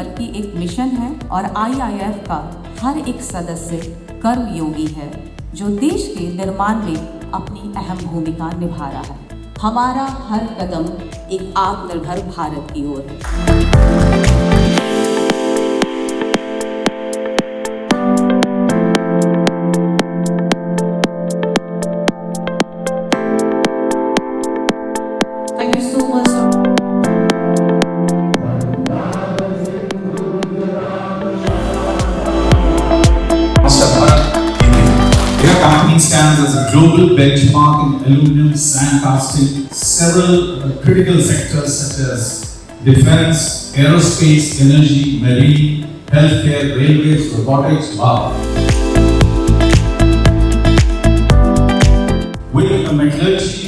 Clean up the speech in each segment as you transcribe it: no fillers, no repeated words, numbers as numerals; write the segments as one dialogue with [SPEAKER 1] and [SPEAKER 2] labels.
[SPEAKER 1] बल्कि एक मिशन है और IIF का हर एक सदस्य कर्मयोगी है जो देश के निर्माण में अपनी अहम भूमिका निभा रहा है। हमारा हर कदम एक आत्मनिर्भर भारत की ओर है। Thank you so much.
[SPEAKER 2] Your company stands as a global benchmark in aluminum sand casting. Several critical sectors such as defense, aerospace, energy, marine, healthcare, railways, robotics. Wow! With a metallurgy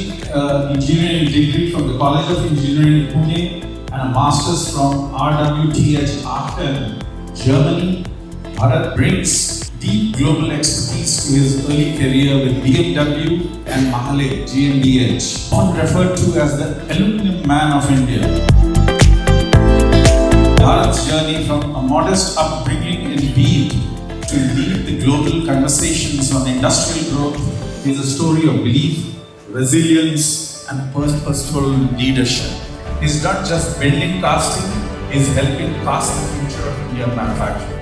[SPEAKER 2] engineering degree from the College of Engineering Pune and a master's from RWTH Aachen, Germany, Bharat brings deep global expertise to his early career with BMW and Mahle GmbH, often referred to as the aluminum man of India. Bharat's journey from a modest upbringing in Beed to lead the global conversations on industrial growth is a story of belief, resilience, and purposeful leadership. He's not just building casting, he's helping cast the future of Indian manufacturing.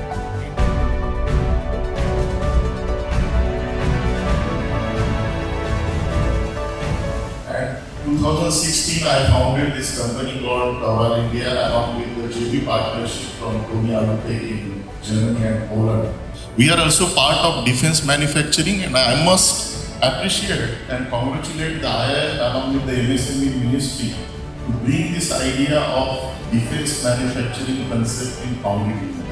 [SPEAKER 3] In 2016, I founded this company called Taural India along with the JV partnership from Tony Alutek in Germany and Poland. We are also part of defense manufacturing, and I must appreciate and congratulate the IIF along with the MSME ministry to bring this idea of defense manufacturing concept in Foundries.